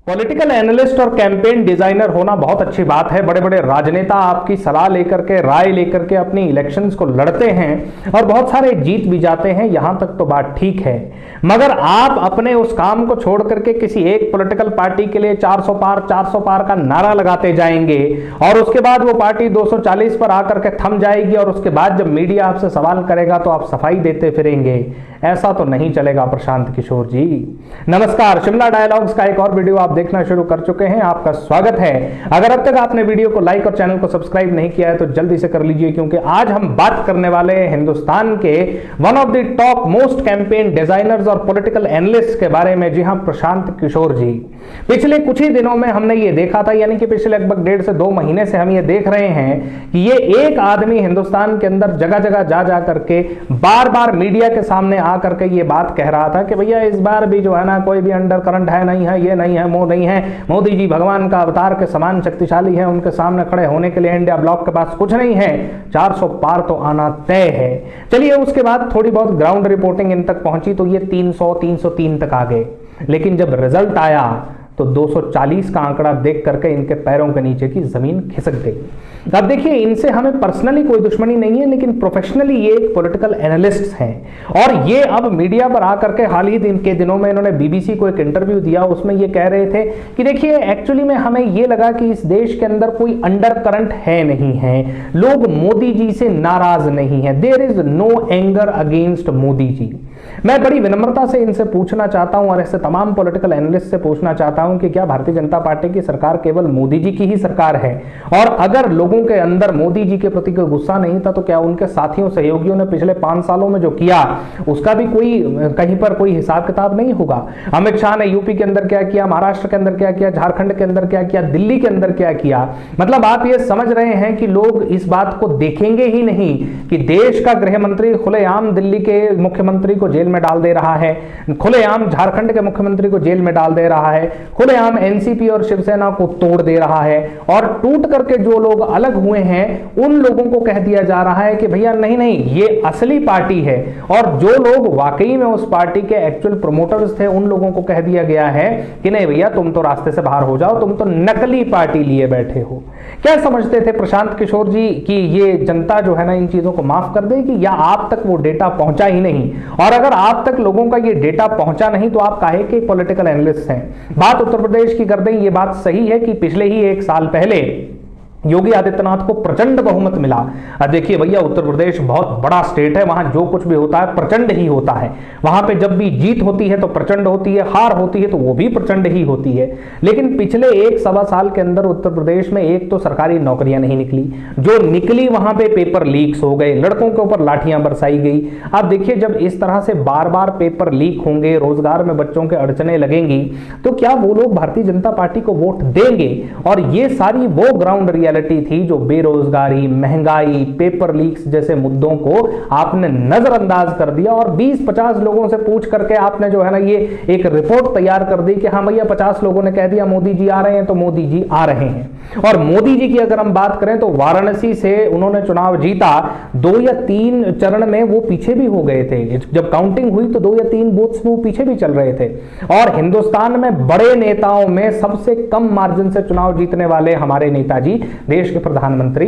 Political analyst और campaign designer होना बहुत अच्छी बात है। बड़े बड़े राजनेता आपकी सलाह लेकर के, राय लेकर के अपनी इलेक्शंस को लड़ते हैं और बहुत सारे जीत भी जाते हैं, यहां तक तो बात ठीक है। मगर आप अपने उस काम को छोड़ करके किसी एक पॉलिटिकल पार्टी के लिए 400 पार का नारा लगाते जाएंगे और उसके बाद वो पार्टी 240 पर आकर के थम जाएगी और उसके बाद जब मीडिया आपसे सवाल करेगा तो आप सफाई देते फिरेंगे। ऐसा तो नहीं चलेगा प्रशांत किशोर जी। नमस्कार, शिमला डायलॉग्स का एक और वीडियो आप देखना शुरू कर चुके हैं, आपका स्वागत है। अगर अब तक आपने वीडियो को लाइक और चैनल को सब्सक्राइब नहीं किया है तो जल्दी से कर लीजिए, क्योंकि आज हम बात करने वाले हैं हिंदुस्तान के one of the top most campaign designers और पॉलिटिकल एनालिस्ट के बारे में। जी हां, प्रशांत किशोर जी। पिछले कुछ ही दिनों में हमने ये देखा था, यानी कि पिछले लगभग 1.5 से 2 महीने से हम ये देख रहे हैं कि ये एक आदमी हिंदुस्तान के अंदर जगह जगह जा करके बार बार मीडिया के सामने आकर के ये बात कह रहा था कि भैया इस बार भी जो है ना कोई भी अंडर करंट है नहीं है, ये नहीं है, वो नहीं है, मोदी जी भगवान का अवतार के समान शक्तिशाली है, उनके सामने खड़े होने के लिए इंडिया ब्लॉक के पास कुछ नहीं है, 400 पार तो आना तय है। चलिए, उसके बाद थोड़ी बहुत ग्राउंड रिपोर्टिंग इन तक पहुंची तो ये 303 तक आ गए, लेकिन जब रिजल्ट आया तो 240 का आंकड़ा देख करके इनके पैरों के नीचे की जमीन खिसक गई। अब देखिए, इनसे हमें पर्सनली कोई दुश्मनी नहीं है, लेकिन प्रोफेशनली ये एक पॉलिटिकल एनालिस्ट हैं और ये अब मीडिया पर आकर के हाल ही के दिनों में इन्होंने बीबीसी को एक इंटरव्यू दिया, उसमें ये कह रहे थे कि देखिए एक्चुअली में हमें ये लगा कि इस देश के अंदर कोई अंडर करंट है नहीं है, लोग मोदी जी से नाराज नहीं है, there is no anger against Modi ji. मैं बड़ी विनम्रता से इनसे पूछना चाहता हूं और ऐसे तमाम पॉलिटिकल एनालिस्ट से पूछना चाहता हूं कि क्या भारतीय जनता पार्टी की सरकार केवल मोदी जी की ही सरकार है? और अगर लोगों के अंदर मोदी जी के प्रति कोई गुस्सा नहीं था तो क्या उनके साथियों सहयोगियों ने पिछले 5 सालों में जो किया उसका भी कोई कहीं पर कोई हिसाब किताब नहीं होगा? अमित शाह ने यूपी के अंदर क्या किया, महाराष्ट्र के अंदर क्या किया, झारखंड के अंदर क्या किया, दिल्ली के अंदर क्या किया? मतलब आप ये समझ रहे हैं कि लोग इस बात को देखेंगे ही नहीं कि देश का गृह मंत्री खुलेआम दिल्ली के मुख्यमंत्री को जेल में डाल दे रहा है, खुलेआम झारखंड के मुख्यमंत्री को जेल में डाल दे रहा है, खुलेआम एनसीपी और शिवसेना को तोड़ दे रहा है, और टूट करके जो लोग अलग हुए हैं उन लोगों को कह दिया जा रहा है कि भैया नहीं नहीं ये असली पार्टी है, और जो लोग वाकई में उस पार्टी के एक्चुअल प्रमोटर्स थे उन लोगों को कह दिया गया है कि नहीं भैया तुम तो रास्ते से बाहर हो जाओ, तुम तो नकली पार्टी लिए बैठे हो। क्या समझते थे प्रशांत किशोर जी कि ये जनता जो है ना इन चीजों को माफ कर देगी, या आप तक वो डेटा पहुंचा ही नहीं? और अगर आप तक लोगों का ये डेटा पहुंचा नहीं तो आप काहे के पॉलिटिकल एनालिस्ट हैं? बात उत्तर प्रदेश की कर दें, ये बात सही है कि पिछले ही 1 साल पहले योगी आदित्यनाथ को प्रचंड बहुमत मिला। अब देखिए भैया, उत्तर प्रदेश बहुत बड़ा स्टेट है, वहां जो कुछ भी होता है प्रचंड ही होता है। वहां पे जब भी जीत होती है तो प्रचंड होती है, हार होती है तो वो भी प्रचंड ही होती है। लेकिन पिछले 1-1.25 साल के अंदर उत्तर प्रदेश में एक तो सरकारी नौकरियां नहीं निकली, जो निकली वहां पे पेपर लीक्स हो गए, लड़कों के ऊपर लाठियां बरसाई गई। अब देखिए, जब इस तरह से बार बार पेपर लीक होंगे, रोजगार में बच्चों के अड़चने लगेंगी, तो क्या वो लोग भारतीय जनता पार्टी को वोट देंगे? और ये सारी वो ग्राउंड थी जो बेरोजगारी, महंगाई, पेपर लीक्स जैसे मुद्दों को आपने नजरअंदाज कर दिया और 20-50 लोगों से पूछ करके आपने जो है ना ये एक रिपोर्ट तैयार कर दी कि हाँ भैया 50 लोगों ने कह दिया मोदी जी आ रहे हैं तो मोदी जी आ रहे हैं। और मोदी जी की अगर हम बात करें तो वाराणसी से उन्होंने चुनाव जीता, 2 या 3 चरण में वो पीछे भी हो गए थे। जब काउंटिंग हुई तो 2 या 3 बूथ्स में वो पीछे भी चल रहे थे। और हिंदुस्तान में बड़े नेताओं में सबसे कम मार्जिन से चुनाव जीतने वाले हमारे नेताजी, देश के प्रधानमंत्री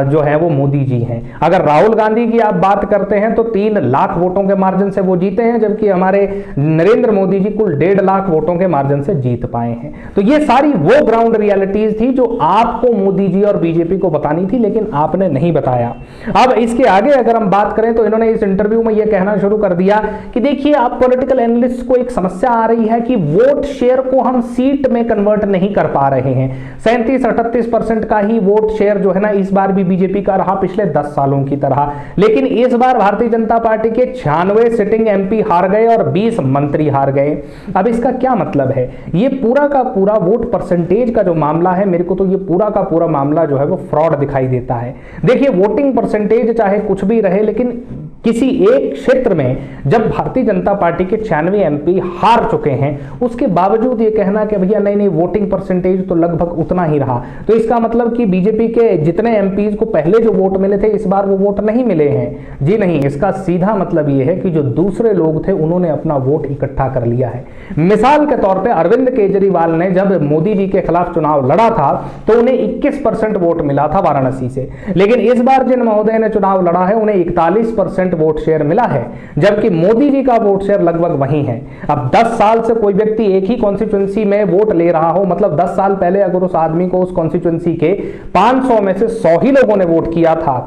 जो है वो मोदी जी हैं। अगर राहुल गांधी की आप बात करते हैं तो 3 लाख वोटों के मार्जिन से वो जीते हैं, जबकि हमारे नरेंद्र मोदी जी कुल 1.5 लाख वोटों के मार्जिन से जीत पाए हैं। तो ये सारी वो ग्राउंड रियलिटीज थी जो आपको मोदी जी और बीजेपी को बतानी थी, लेकिन आपने नहीं बताया। अब इसके आगे अगर हम बात करें तो इन्होंने इस इंटरव्यू में यह कहना शुरू कर दिया कि देखिए आप पॉलिटिकल एनालिस्ट को एक समस्या आ रही है कि वोट शेयर को हम सीट में कन्वर्ट नहीं कर पा रहे हैं। 37-38% का ही वोट शेयर जो है ना इस बार भी बीजेपी का रहा, पिछले 10 सालों की तरह। लेकिन इस बार भारतीय जनता पार्टी के 96 सिटिंग एमपी हार गए और 20 मंत्री हार गए। अब इसका क्या मतलब है? ये पूरा का पूरा वोट परसेंटेज का जो मामला है, मेरे को तो ये पूरा का पूरा मामला जो है वो फ्रॉड दिखाई देता है। देखिए, वोटिंग परसेंटेज चाहे कुछ भी रहे, लेकिन किसी एक क्षेत्र में जब भारतीय जनता पार्टी के 96 एमपी हार चुके हैं, उसके बावजूद ये कहना कि भैया नहीं नहीं वोटिंग परसेंटेज तो लगभग उतना ही रहा, तो इसका मतलब कि बीजेपी के जितने एमपीज को पहले जो वोट मिले थे इस बार वो वोट नहीं मिले हैं। जी नहीं, इसका सीधा मतलब ये है कि जो दूसरे लोग थे उन्होंने अपना वोट इकट्ठा कर लिया है। मिसाल के तौर पर अरविंद केजरीवाल ने जब मोदी जी के खिलाफ चुनाव लड़ा था तो उन्हें 21% वोट मिला था वाराणसी से, लेकिन इस बार जिन महोदय ने चुनाव लड़ा है उन्हें 41% वोट शेयर मिला है, जबकि मोदी जी का वोट शेयर लगभग वही है। अब 10 साल से कोई व्यक्ति एक ही कॉन्स्टिट्यूंसी में वोट ले रहा हो, मतलब 10 साल पहले अगर उस आदमी को उस कॉन्स्टिट्यूंसी के 500 में से 100 ही लोगों ने वोट किया था,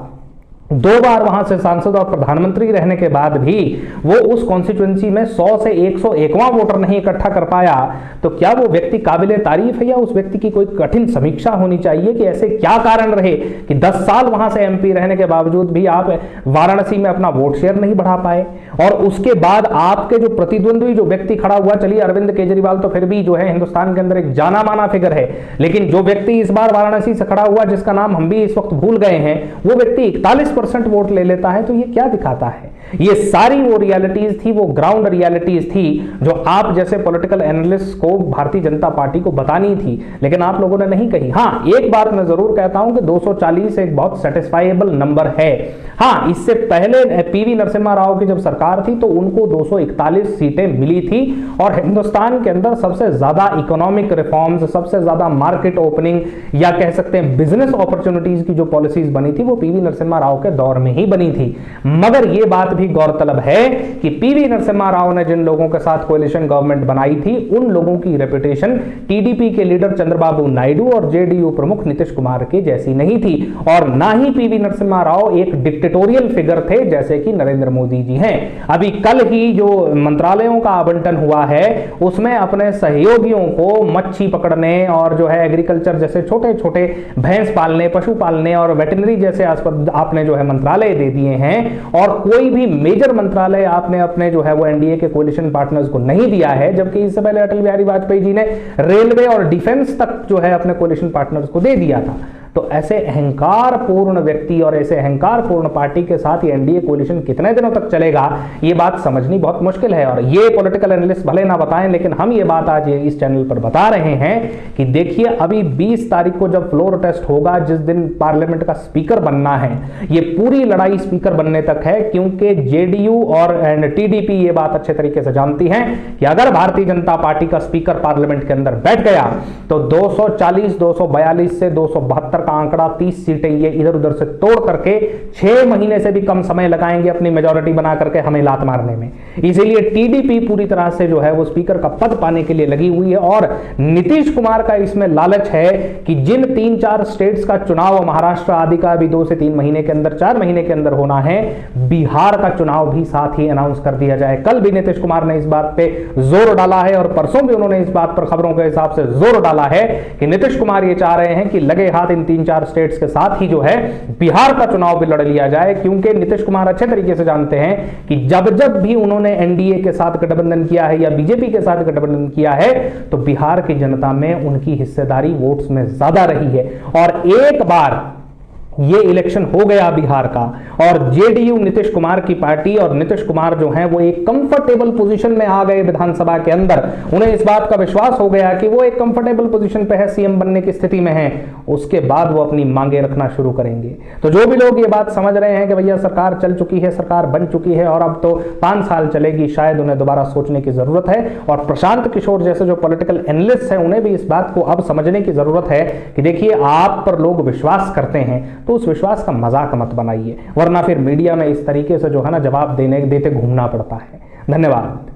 2 बार वहां से सांसद और प्रधानमंत्री रहने के बाद भी वो उस कॉन्स्टिट्यूंसी में 100 से 101वां वोटर नहीं इकट्ठा कर पाया, तो क्या वो व्यक्ति काबिले तारीफ है या उस व्यक्ति की कोई कठिन समीक्षा होनी चाहिए कि ऐसे क्या कारण रहे कि 10 साल वहां से एमपी रहने के बावजूद भी आप वाराणसी में अपना वोट शेयर नहीं बढ़ा पाए। और उसके बाद आपके जो प्रतिद्वंद्वी जो व्यक्ति खड़ा हुआ, चलिए अरविंद केजरीवाल तो फिर भी जो है हिंदुस्तान के अंदर एक जाना माना फिगर है, लेकिन जो व्यक्ति इस बार वाराणसी से खड़ा हुआ जिसका नाम हम भी इस वक्त भूल गए हैं, वो व्यक्ति 41% वोट ले लेता है। तो ये क्या दिखाता है? ये सारी वो रियलिटीज थी, वो ग्राउंड रियलिटीज थी जो आप जैसे पॉलिटिकल एनालिस्ट को भारतीय जनता पार्टी को बतानी थी, लेकिन आप लोगों ने नहीं कही। हाँ, एक बात मैं जरूर कहता हूं कि 240 एक बहुत सेटिस्फाइबल नंबर है। हाँ, इससे पहले पीवी नरसिम्हा राव की जब सरकार थी तो उनको 241 सीटें मिली थी और हिंदुस्तान के अंदर सबसे ज्यादा इकोनॉमिक रिफॉर्म्स, सबसे ज्यादा मार्केट ओपनिंग या कह सकते हैं बिजनेस अपॉर्चुनिटीज की जो पॉलिसीज बनी थी वो पीवी नरसिम्हा राव के दौर में ही बनी थी। मगर यह बात भी गौरतलब है कि पीवी नरसिम्हा राव ने जिन लोगों के साथ कोalition गवर्नमेंट बनाई थी उन लोगों की रेपुटेशन टीडीपी के लीडर चंद्रबाबू नायडू और जेडीयू प्रमुख नीतीश कुमार के जैसी नहीं थी, और ना ही पीवी नरसिम्हा राव एक डिक्टेटोरियल फिगर थे जैसे कि नरेंद्र मोदी जी हैं। अभी कल ही जो मंत्रालयों का आवंटन हुआ है उसमें अपने सहयोगियों को मच्छी पकड़ने और जो है एग्रीकल्चर जैसे छोटे छोटे भैंस पालने, पशु पालने और वेटनरी जैसे आपने जो है मंत्रालय दे दिए हैं, और कोई भी मेजर मंत्रालय आपने अपने जो है वो एनडीए के कोalition पार्टनर्स को नहीं दिया है, जबकि इससे पहले अटल बिहारी वाजपेयी जी ने रेलवे और डिफेंस तक जो है अपने कोalition पार्टनर्स को दे दिया था। तो ऐसे अहंकारपूर्ण व्यक्ति और ऐसे अहंकारपूर्ण पार्टी के साथ ये एनडीए कोalition कितने दिनों तक चलेगा, ये बात समझनी बहुत मुश्किल है। और ये पॉलिटिकल एनालिस्ट भले ना बताएं, लेकिन हम ये बात आज इस चैनल पर बता रहे हैं कि देखिए अभी 20 तारीख को जब फ्लोर टेस्ट होगा, जिस दिन पार्लियामेंट का स्पीकर बनना है, ये पूरी लड़ाई स्पीकर बनने तक है, क्योंकि जेडीयू और टीडीपी ये बात अच्छे तरीके से जानती है कि अगर भारतीय जनता पार्टी का स्पीकर पार्लियामेंट के अंदर बैठ गया तो 240, 242 से 272 का आंकड़ा 30 सीटें ये इधर उधर से तोड़ करके 6 महीने से भी कम समय लगाएंगे अपनी मेजॉरिटी बना करके हमें लात मारने में। इसीलिए टीडीपी पूरी तरह से जो है वो स्पीकर का पद पाने के लिए लगी हुई है, और नीतीश कुमार का इसमें लालच है कि जिन 3-4 स्टेट्स का चुनाव, महाराष्ट्र आदि का भी 2 से 3 महीने के अंदर, 4 महीने के अंदर होना है, बिहार का चुनाव भी साथ ही अनाउंस कर दिया जाए। कल भी नीतीश कुमार ने इस बात पे जोर डाला है और परसों भी उन्होंने इस बात पर खबरों के हिसाब से जोर डाला है कि नीतीश कुमार ये चाह रहे हैं कि लगे हाथ इन 3-4 स्टेट्स के साथ ही जो है बिहार का चुनाव भी लड़ लिया जाए, क्योंकि नीतीश कुमार अच्छे तरीके से जानते हैं कि जब जब भी उन्होंने एनडीए के साथ गठबंधन किया है या बीजेपी के साथ गठबंधन किया है तो बिहार की जनता में उनकी हिस्सेदारी वोट्स में ज्यादा रही है। और एक बार ये इलेक्शन हो गया बिहार का और जेडीयू नीतीश कुमार की पार्टी और नीतीश कुमार जो हैं वो एक कंफर्टेबल पोजीशन में आ गए विधानसभा के अंदर, उन्हें इस बात का विश्वास हो गया कि वो एक कंफर्टेबल पोजीशन पे है, सीएम बनने की स्थिति में है, उसके बाद वो अपनी मांगे रखना शुरू करेंगे। तो जो भी लोग ये बात समझ रहे हैं कि भैया सरकार चल चुकी है, सरकार बन चुकी है और अब तो 5 साल चलेगी, शायद उन्हें दोबारा सोचने की जरूरत है। और प्रशांत किशोर जैसे जो पॉलिटिकल एनालिस्ट हैं उन्हें भी इस बात को अब समझने की जरूरत है कि देखिए आप पर लोग विश्वास करते हैं तो उस विश्वास का मजाक मत बनाइए, वरना फिर मीडिया में इस तरीके से जो है ना जवाब देते घूमना पड़ता है। धन्यवाद।